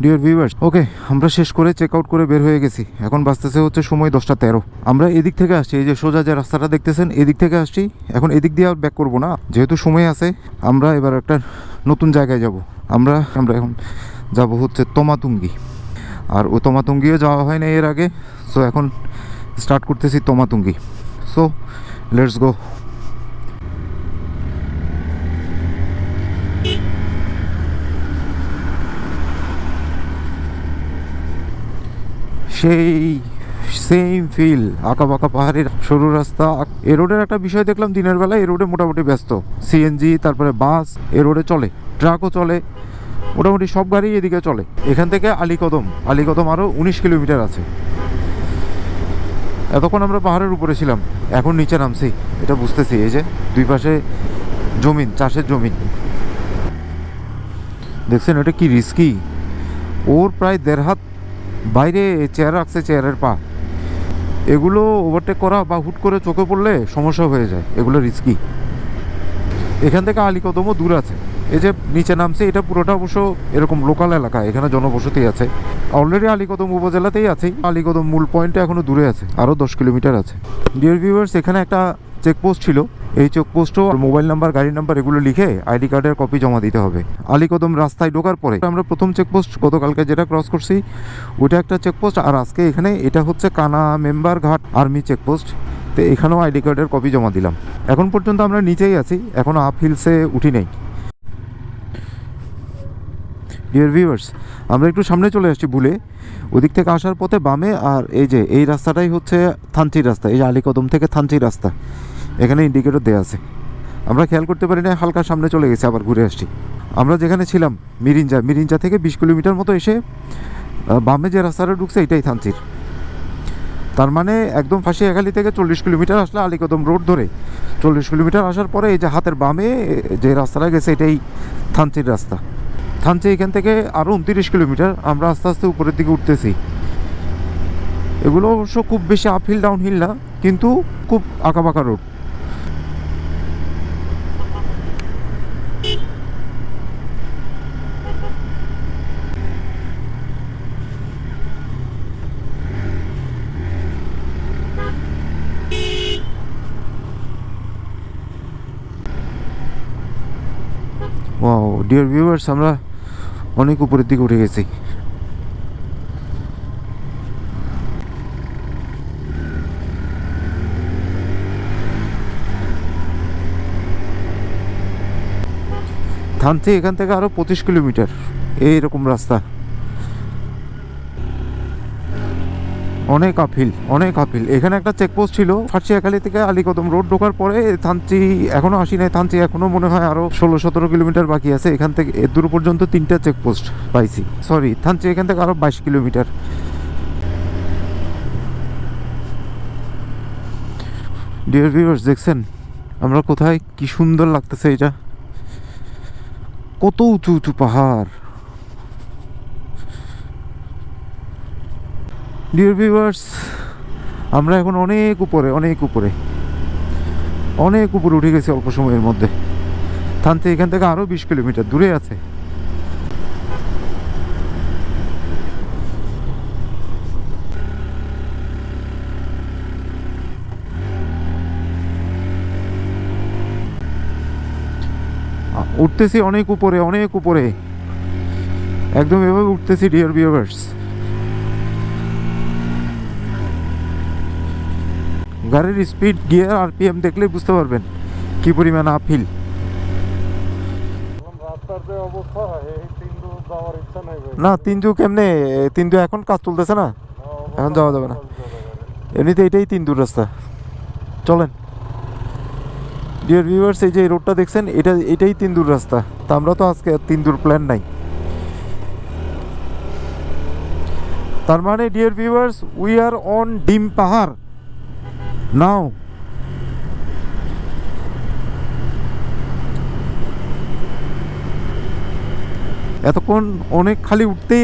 Dear viewers, ওকে, আমরা শেষ করে চেক আউট করে বের হয়ে গেছি। এখন বাজতেছে হচ্ছে সময় 10টা 13। আমরা এদিক থেকে আসছি, এই যে সোজা যে রাস্তাটা দেখতেছেন এদিক থেকে আসছি। এখন এদিক দিয়ে আর ব্যাক করবো না, যেহেতু সময় আছে। আমরা এবার একটা নতুন জায়গায় যাব। আমরা এখন যাব হচ্ছে তোমাতুঙ্গি। আর ও তোমাতুঙ্গিও যাওয়া হয় না এর আগে, সো এখন স্টার্ট করতেছি তোমাতুঙ্গি। So let's go. সেই সেম ফিল, আঁকা বাঁকা পাহাড়ের সরু রাস্তা। এ রোডের একটা বিষয় দেখলাম, দিনের বেলা এ রোডে মোটামুটি ব্যস্ত। সিএনজি, তারপরে বাস এ রোডে চলে, ট্রাকও চলে, মোটামুটি সব গাড়ি এদিকে চলে। এখান থেকে আলীকদম আরও 19 কিলোমিটার আছে। এতক্ষণ আমরা পাহাড়ের উপরে ছিলাম, এখন নিচে নামছি। এটা বুঝতেছি, এই যে দুই পাশে জমিন, চাষের জমিন দেখছেন। এটা কি রিস্কি! ওর প্রায় 1.5 হাত বাইরে চেয়ার রাখছে, চেয়ারের পা। এগুলো ওভারটেক করা বা হুট করে চোখে পড়লে সমস্যা হয়ে যায়, এগুলো রিস্কি। এখান থেকে আলীকদমও দূর আছে। এই যে নিচে নামছে, এটা পুরোটা অবশ্য এরকম লোকাল এলাকা, এখানে জনবসতি আছে। অলরেডি আলীকদম উপজেলাতেই আছে। আলীকদম মূল পয়েন্টে এখনও দূরে আছে, আরও 10 কিলোমিটার আছে। ডিয়ার ভিউয়ার্স, এখানে একটা চেকপোস্ট ছিল। এই চেকপোস্টও মোবাইল নাম্বার, গাড়ি নাম্বার এগুলো লিখে আইডি কার্ডের কপি জমা দিতে হবে। আলীকদম রাস্তায় ঢোকার পরে আমরা প্রথম চেকপোস্ট গতকালকে যেটা ক্রস করছি ওইটা একটা চেকপোস্ট, আর আজকে এখানে এটা হচ্ছে কানা মেম্বার ঘাট আর্মি চেকপোস্ট। তো এখানেও আইডি কার্ডের কপি জমা দিলাম। এখন পর্যন্ত আমরা নিচেই আছি, এখনও আপ হিলসে উঠি নাই। ডিয়ার ভিউয়ার্স, আমরা একটু সামনে চলে আসছি ভুলে। ওদিক থেকে আসার পথে বামে, আর এই যে এই রাস্তাটাই হচ্ছে থানচির রাস্তা। এই যে আলীকদম থেকে থানচির রাস্তা, এখানে ইন্ডিকেটর দেওয়া আছে। আমরা খেয়াল করতে পারি না, হালকা সামনে চলে গেছে, আবার ঘুরে আসছি। আমরা যেখানে ছিলাম মিরিঞ্জা থেকে 20 কিলোমিটার মতো এসে বামে যে রাস্তাটা ঢুকছে এটাই থানচির। তার মানে একদম ফাঁসিয়াখালী থেকে 40 কিলোমিটার আসলে আলীকদম রোড ধরে 40 কিলোমিটার আসার পরে এই যে হাতের বামে যে রাস্তাটা গেছে এটাই থানচির রাস্তা। থানচি এখান থেকে আরও 29 কিলোমিটার। আমরা আস্তে আস্তে উপরের দিকে উঠতেছি। এগুলো অবশ্য খুব বেশি আপহিল ডাউনহিল না, কিন্তু খুব আঁকাবাঁকা রোড। ওয়াও ডিয়ার ভিউয়ার্স, আমরা অনেক উপরের দিকে উঠে গেছি। থানচি এখান থেকে আরও 25 কিলোমিটার এইরকম রাস্তা। অনেক আপিল। এখানে একটা চেকপোস্ট ছিল ফাঁসিয়াখালী থেকে আলীকদম রোড ঢোকার পরে। থানচি এখনও আসি নাই, থানচি এখনও মনে হয় আরও 16-17 কিলোমিটার বাকি আছে। এখান থেকে এর দূর পর্যন্ত 3টা চেকপোস্ট পাইছি। সরি, থানচি এখান থেকে আরও 22 কিলোমিটার। ডিয়ার ভিউয়ার্স, দেখছেন আমরা কোথায়? কি সুন্দর লাগতেছে এটা, কত উঁচু উঁচু পাহাড়। ডিয়ার ভিউয়ার্স, আমরা এখন অনেক উপরে উঠে গেছি অল্প সময়ের মধ্যে। থানচি এখান থেকে আরও 20 কিলোমিটার দূরে আছে। উঠতেছি অনেক উপরে, একদম এভাবে উঠতেছি। ডিয়ার ভিউয়ার্স, গাড়ির স্পিড, গিয়ার, আরপিএম দেখলেই বুঝতে পারবেন কি পরিমাণ আপহিল। না, তিনজু কেমনে? তিনজু এখন কাজ চলতেছে না, এখন যাওয়া যাবে না। এমনিতে এটাই তিনদুর রাস্তা, চলেন। ডিয়ার ভিউয়ার্স, এই যে রোডটা দেখছেন এটাই তিনদুর রাস্তা। তা আমরা তো আজকে তিনদুর প্ল্যান নাই। তার মানে dear viewers, we are on ডিম পাহাড় নাও। এতক্ষণ অনেক খালি উঠতেই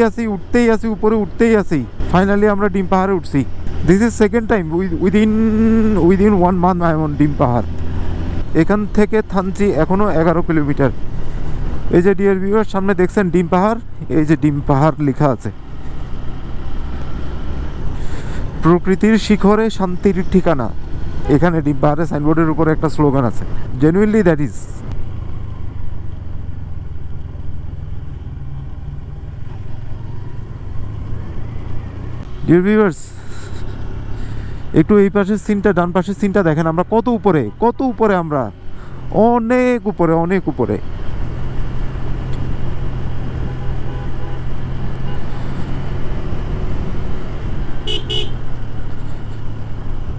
আসি উপরে উঠতেই আসি। ফাইনালি আমরা ডিম পাহাড়ে উঠছি। This is second time within 1 month I am on ডিম পাহাড়। এখান থেকে থানচি এখনও 11 কিলোমিটার। এই যে ডিয়ার ভিউয়ার সামনে দেখছেন ডিম পাহাড়, এই যে ডিম পাহাড় লেখা আছে। প্রকৃতির শিখরে শান্তির ঠিকানা, এখানে ডিম পাহাড়ের সাইনবোর্ডের উপরে একটা স্লোগান আছে। Genuinely that is. Dear viewers, একটু এই পাশের সিনটা, ডান পাশের সিনটা দেখেন, আমরা কত উপরে, কত উপরে, আমরা অনেক উপরে, অনেক উপরে।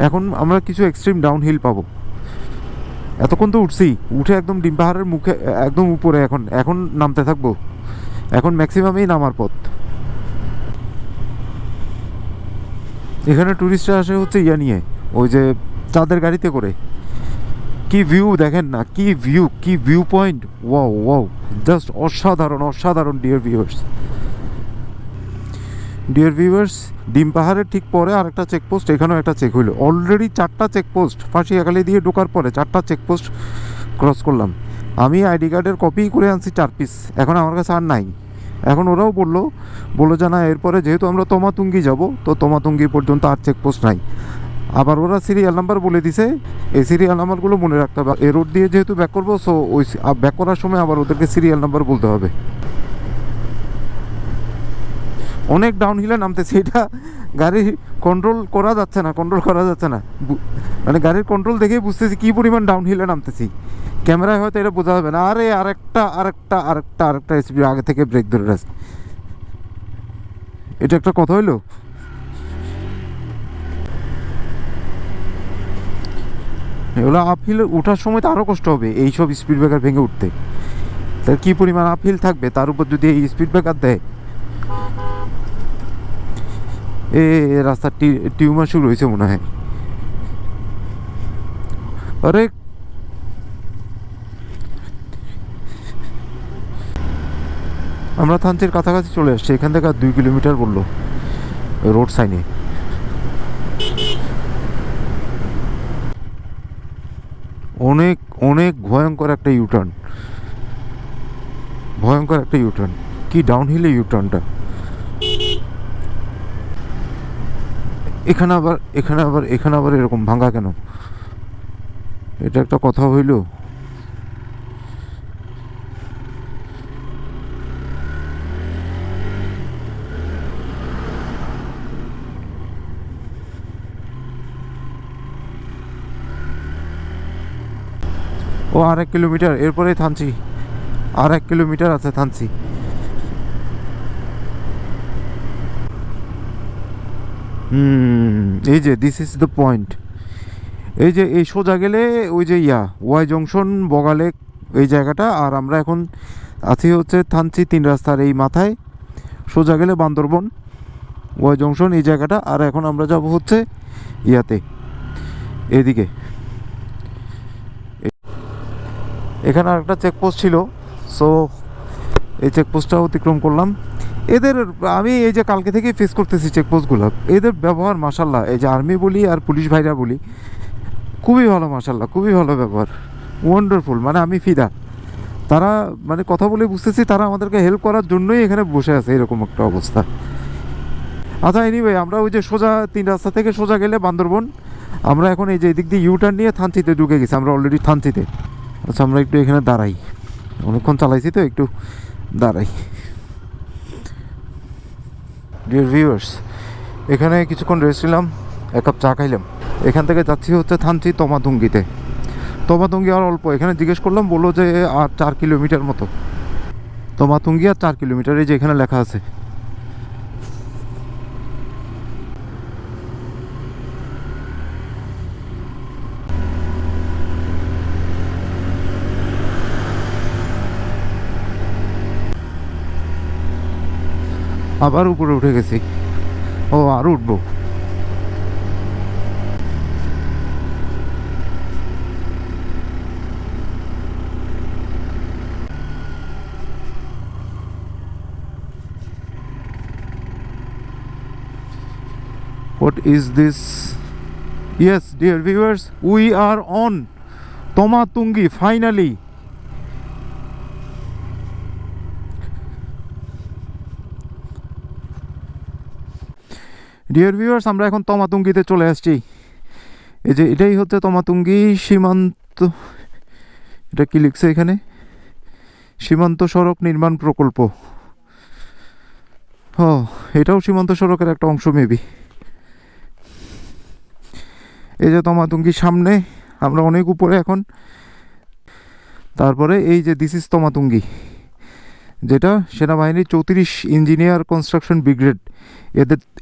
এখন আমরা কিছু এক্সট্রিম ডাউনহিল পাবো। এতক্ষণ তো উঠছি, উঠে একদম ডিম পাহাড়ের মুখে একদম উপরে, এখন এখন নামতে থাকবো। এখন ম্যাক্সিমামই নামার পথ। এখানে ট্যুরিস্টরা আসে হচ্ছে ইয়া নিয়ে, ওই যে চাঁদের গাড়িতে করে। কি ভিউ দেখেন না, কি ভিউ, কি view point, wow wow, just অসাধারণ, অসাধারণ ডিয়ার ভিউয়ার্স। ডিয়ার ভিউয়ার্স, ডিম পাহাড়ের ঠিক পরে আরেকটা চেকপোস্ট, এখানেও একটা চেক হইলো। অলরেডি 4টা চেকপোস্ট, ফাঁসিয়াখালী দিয়ে ঢোকার পরে 4টা চেকপোস্ট ক্রস করলাম। আমি আইডি কার্ডের কপি করে আনছি 4 পিস, এখন আমার কাছে আর নাই। এখন ওরাও বললো যে না, এরপরে যেহেতু আমরা তমাতুঙ্গি যাব, তো তমাতুঙ্গি পর্যন্ত আর চেকপোস্ট নাই। আবার ওরা সিরিয়াল নাম্বার বলে দিছে, এই সিরিয়াল নাম্বারগুলো মনে রাখতে হবে। এই রোড দিয়ে যেহেতু ব্যাক করবো, সো ওই ব্যাক করার সময় আবার ওদেরকে সিরিয়াল নাম্বার বলতে হবে। অনেক ডাউনহিলে নামতেছে, এটা গাড়ি কন্ট্রোল করা যাচ্ছে না, মানে গাড়ির কন্ট্রোল দেখেই বুঝতেছি কী পরিমাণ ডাউনহিলে নামতেছি। ক্যামেরায় হয়তো এটা বোঝা যাবে না। আরে আরেকটা স্পিড আগে থেকে ব্রেক ধরে রাখছে। এটা একটা কথা হইলো। এগুলো আপহিল ওঠার সময় তো আরও কষ্ট হবে, এইসব স্পিড ব্রেকার ভেঙে উঠতে। তার কী পরিমাণ আপহিল থাকবে, তার উপর যদি এই স্পিড ব্রেকার দেয়। রাস্তার টিউমার শুরু হয়েছে মনে হয়। আরে আমরা থানচির কাছাকাছি চলে আসছি, এখান থেকে আর 2 কিলোমিটার বললো রোড সাইনে। অনেক অনেক ভয়ঙ্কর একটা ইউটার্ন, ভয়ঙ্কর একটা ইউটার্ন। কি ডাউনহিলে ইউটার্নটা। এখানে আবার এরকম ভাঙা কেন, এটা একটা কথা হইল। ও 1 কিলোমিটার, এরপরেই থানচি। 1 কিলোমিটার আছে থানচি। এই যে দিস ইজ দ্য পয়েন্ট। এই যে এই সোজা গেলে ওই যে ওয়াই জংশন, বগালেক, এই জায়গাটা। আর আমরা এখন আছি হচ্ছে থানচি 3 রাস্তার এই মাথায়। সোজা গেলে বান্দরবন, ওয়াই জংশন, এই জায়গাটা। আর এখন আমরা যাব হচ্ছে এদিকে। এখানে আরেকটা চেকপোস্ট ছিল, সো এই চেকপোস্টটা অতিক্রম করলাম। এদের আমি এই যে কালকে থেকেই ফেস করতেছি চেকপোস্টগুলো। এদের ব্যবহার মাশাল্লাহ, এই যে আর্মি বলি আর পুলিশ ভাইরা বলি, খুবই ভালো মাশাল্লাহ, খুবই ভালো ব্যবহার, ওয়ান্ডারফুল। মানে আমি ফিদা। তারা মানে কথা বলে বুঝতেছি তারা আমাদেরকে হেল্প করার জন্যই এখানে বসে আছে, এরকম একটা অবস্থা। আচ্ছা এনিওয়ে, আমরা ওই যে সোজা 3 রাস্তা থেকে সোজা গেলে বান্দরবন, আমরা এখন এই যে এদিক দিয়ে ইউটার্ন নিয়ে থানচিতে ঢুকে গেছি। আমরা অলরেডি থানচিতে। আচ্ছা আমরা একটু এখানে দাঁড়াই, অনেকক্ষণ চালাইছি তো, একটু দাঁড়াই। ডিয়ার ভিউয়ার্স, এখানে কিছুক্ষণ রেস্ট নিলাম, 1 কাপ চা খাইলাম। এখান থেকে যাচ্ছি হচ্ছে থানচি তমাতুঙ্গিতে। তমাতুঙ্গি আর অল্প, এখানে জিজ্ঞেস করলাম, বললো যে আর 4 কিলোমিটার মতো। তমাতুঙ্গি আর 4 কিলোমিটার, এই যে এখানে লেখা আছে। আবার উপরে উঠে গেছি। ও আর উঠবো। What is this? Yes, dear viewers, we are on Tomatungi finally. Dear viewers, আমরা এখন তমাতুঙ্গিতে চলে আসছি। এই যে এটাই হচ্ছে তমাতুঙ্গি সীমান্ত, এটা কি লিখছে এখানে, সীমান্ত সড়ক নির্মাণ প্রকল্প। ও, এটাও সীমান্ত সড়কের একটা অংশ মেবি। এই যে তমাতুঙ্গির সামনে, আমরা অনেক উপরে এখন। তারপরে এই যে দিস ইজ তমাতুঙ্গি, যেটা সেনাবাহিনীর 34 ইঞ্জিনিয়ার কনস্ট্রাকশন ব্রিগেড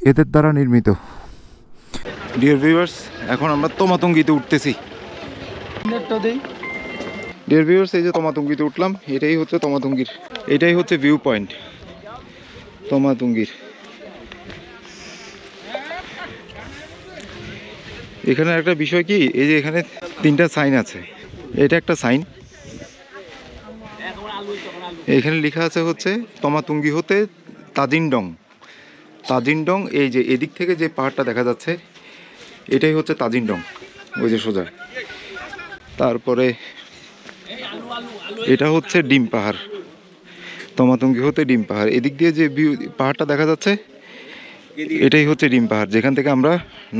এদের দ্বারা নির্মিত। ডিয়ার ভিউয়ার্স, এখন আমরা তমাতুঙ্গিতে উঠতেছি। ডিয়ার ভিউয়ার্স, এই যে তমাতুঙ্গিতে উঠলাম, এটাই হচ্ছে তমাতুঙ্গির, এটাই হচ্ছে ভিউ পয়েন্ট তমাতুঙ্গির। এখানে একটা বিষয় কি, এই যে এখানে 3টা সাইন আছে, এটা একটা সাইন, এখানে লেখা আছে হচ্ছে তমাতুঙ্গি হতে তাজিনডং। তাজিনডং, এই যে এদিক থেকে যে পাহাড়টা দেখা যাচ্ছে এটাই হচ্ছে তাজিনডং, ওই যে সোজা। তারপরে এটা হচ্ছে ডিম পাহাড়, তমাতুঙ্গি হতে ডিম পাহাড়। এদিক দিয়ে যে পাহাড়টা দেখা যাচ্ছে এটাই হচ্ছে ডিম পাহাড়, যেখান থেকে আমরা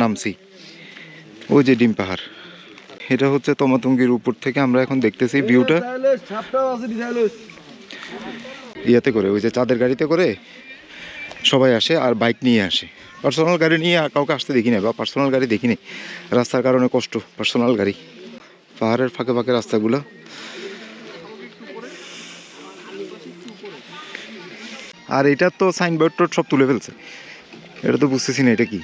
নামছি, ওই যে ডিম পাহাড়। এটা হচ্ছে তমাতুঙ্গির উপর থেকে আমরা এখন দেখতেছি ভিউটা। ইয়াতে করে, ওই যে চাঁদের গাড়িতে করে সবাই আসে, আর বাইক নিয়ে আসে। পার্সোনাল গাড়ি নিয়ে কাউকে আসতে দেখি না, বা পার্সোনাল গাড়ি দেখিনি, রাস্তার কারণে কষ্ট। পার্সোনাল গাড়ি, পাহাড়ের ফাঁকে ফাঁকে রাস্তাগুলো। আর এটা তো সাইনবোর্ড টোড সব তুলে ফেলছে, এটা তো বুঝতেছি না এটা কি।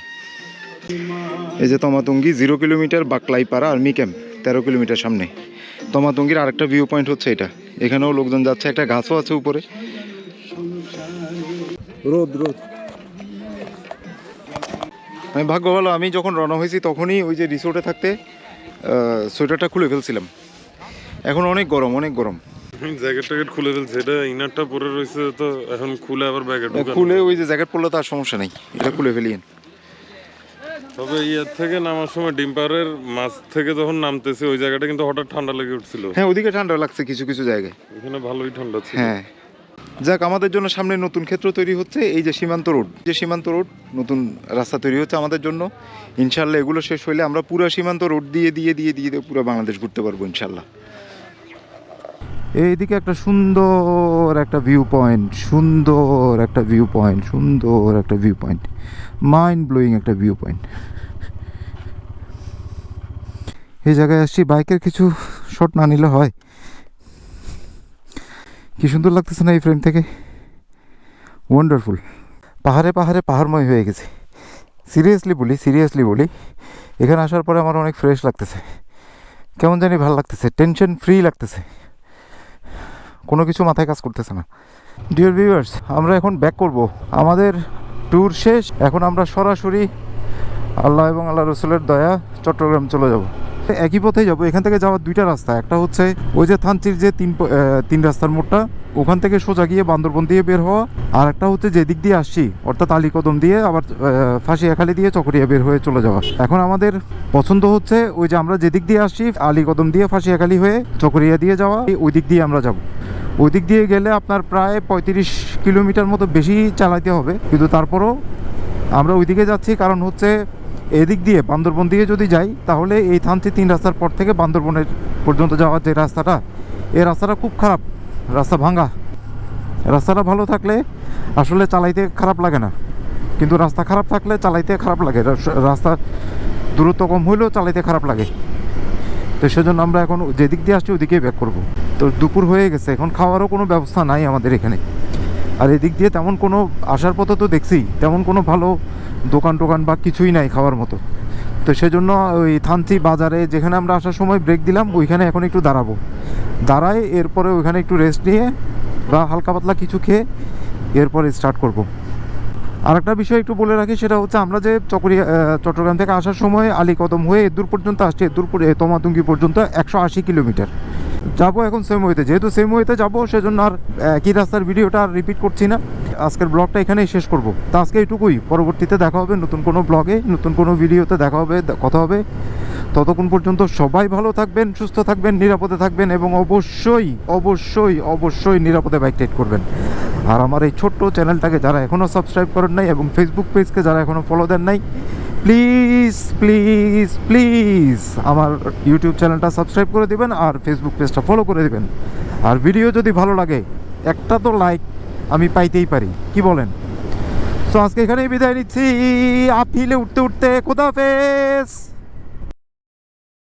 এই যে তমাতুঙ্গি 0 কিলোমিটার বাকলাইপাড়া আর্মি ক্যাম্প, 13 কিলোমিটার সামনে। তমাতুঙ্গির আরেকটা ভিউ পয়েন্ট হচ্ছে এটা, এখানেও লোকজন যাচ্ছে, একটা গাছও আছে উপরে। রোদ রোদ, আমি ভাগ্য ভালো, আমি যখন রওনা হয়েছি তখনই ওই যে রিসোর্টে থাকতে সোয়েটারটা খুলে ফেলছিলাম। এখন অনেক গরম, অনেক গরম। জ্যাকেট ট্যাকেট খুলে ফেলছে, এটা ইনারটা পরে রয়েছে, তো এখন খুলে আবার ব্যাগে ঢুকানো। খুলে ওই যে জ্যাকেট পরলে তো আর সমস্যা নেই, এটা খুলে ফেলিয়েন। তবে ইয়ার থেকে নামার সময় ডিম পাহাড়ের মাছ থেকে যখন নামতেছে ওই জায়গাটা কিন্তু হঠাৎ ঠান্ডা লেগে উঠছিল। হ্যাঁ, ওদিকে ঠান্ডা লাগছে কিছু কিছু জায়গায়, এখানে ভালোই ঠান্ডা ছিল। হ্যাঁ, যাক, আমাদের জন্য সামনে নতুন ক্ষেত্র তৈরি হচ্ছে। এই যে সীমান্ত রোড, যে সীমান্ত রোড, নতুন রাস্তা তৈরি হচ্ছে আমাদের জন্য। ইনশাল্লাহ এগুলো শেষ হইলে আমরা পুরো সীমান্ত রোড দিয়ে দিয়ে দিয়ে দিয়ে দিয়ে পুরো বাংলাদেশ ঘুরতে পারবো ইনশাল্লাহ। এইদিকে একটা সুন্দর একটা ভিউ পয়েন্ট, সুন্দর একটা ভিউ পয়েন্ট, সুন্দর একটা ভিউ পয়েন্ট, মাইন্ড ব্লোয়িং একটা ভিউ পয়েন্ট। এই জায়গায় আসছি, বাইকের কিছু শট না নিলে হয়। কি সুন্দর লাগতেছে না এই ফ্রেম থেকে, ওয়ান্ডারফুল। পাহাড়ে পাহাড়ে পাহাড়ময় হয়ে গেছে। সিরিয়াসলি বলি, এখানে আসার পরে আমার অনেক ফ্রেশ লাগতেছে, কেমন জানি ভালো লাগতেছে, টেনশন ফ্রি লাগতেছে, কোনো কিছু মাথায় কাজ করতেছে না। ডিয়ার ভিউয়ার্স, আমরা এখন ব্যাক করব, আমাদের ট্যুর শেষ। এখন আমরা সরাসরি আল্লাহ এবং আল্লাহ রসুলের দয়া চট্টগ্রাম চলে যাব। একই পথে যাব, এখান থেকে যাওয়ার 2টা রাস্তা। একটা হচ্ছে ওই যে থানচির যে তিন রাস্তার মোড়টা, ওখান থেকে সোজা গিয়ে বান্দরবন দিয়ে বের হওয়া। আর একটা হচ্ছে যে দিক দিয়ে আসছি, অর্থাৎ আলীকদম দিয়ে আবার ফাঁসিয়াখালী দিয়ে চকরিয়া বের হয়ে চলে যাওয়া। এখন আমাদের পছন্দ হচ্ছে ওই যে আমরা যে দিক দিয়ে আসছি, আলীকদম দিয়ে ফাঁসিয়াখালী হয়ে চকরিয়া দিয়ে যাওয়া, ওই দিক দিয়ে আমরা যাব। ওই দিক দিয়ে গেলে আপনার প্রায় 35 কিলোমিটার মতো বেশি চালাতে হবে, কিন্তু তারপরও আমরা ওই দিকে যাচ্ছি কারণ হচ্ছে এদিক দিয়ে বান্দরবন দিয়ে যদি যাই তাহলে এই থানচি 3 রাস্তার পর থেকে বান্দরবনের পর্যন্ত যাওয়ার যে রাস্তাটা, এই রাস্তাটা খুব খারাপ, রাস্তা ভাঙা। রাস্তাটা ভালো থাকলে আসলে চালাইতে খারাপ লাগে না, কিন্তু রাস্তা খারাপ থাকলে চালাইতে খারাপ লাগে। রাস্তার দূরত্ব কম হইলেও চালাইতে খারাপ লাগে। তো সেজন্য আমরা এখন যেদিক দিয়ে আসছি ওদিকেই ব্যাক করব। তো দুপুর হয়ে গেছে, এখন খাওয়ারও কোনো ব্যবস্থা নাই আমাদের এখানে। আর এদিক দিয়ে তেমন কোনো, আসার পথে তো দেখছি তেমন কোনো ভালো দোকান টোকান বা কিছুই নাই খাওয়ার মতো। তো সেজন্য ওই থানচি বাজারে যেখানে আমরা আসার সময় ব্রেক দিলাম, ওইখানে এখন একটু দাঁড়াই, এরপরে ওইখানে একটু রেস্ট নিয়ে বা হালকা পাতলা কিছু খেয়ে এরপরে স্টার্ট করব। আরেকটা বিষয় একটু বলে রাখি, সেটা হচ্ছে আমরা যে চট্টগ্রাম থেকে আসার সময় আলীকদম হয়ে এদুর পর্যন্ত আসছি, তমাতুঙ্গি পর্যন্ত 180 কিলোমিটার যাবো। এখন সেম ওয়েতে, যেহেতু সেম ওয়েতে যাবো সেজন্য আর একই রাস্তার ভিডিওটা আর রিপিট করছি না। আজকের ব্লগটা এখানেই শেষ করব। তো আজকে এইটুকুই, পরবর্তীতে দেখা হবে নতুন কোনো ব্লগে, নতুন কোনো ভিডিওতে দেখা হবে, কথা হবে। ততক্ষণ পর্যন্ত সবাই ভালো থাকবেন, সুস্থ থাকবেন, নিরাপদে থাকবেন এবং অবশ্যই অবশ্যই অবশ্যই নিরাপদে বাইক রাইড করবেন। আর আমার এই ছোট্ট চ্যানেলটাকে যারা এখনও সাবস্ক্রাইব করেন নাই এবং ফেসবুক পেজকে যারা এখনও ফলো দেন নাই, প্লিজ প্লিজ প্লিজ আমার ইউটিউব চ্যানেলটা সাবস্ক্রাইব করে দিবেন আর ফেসবুক পেজটা ফলো করে দিবেন। আর ভিডিও যদি ভালো লাগে একটা তো লাইক আমি পাইতেই পারি, কি বলেন? সো আজকে এখানেই বিদায় নিচ্ছি, আপ হিলে উঠতে উঠতে। খোদা হাফেজ।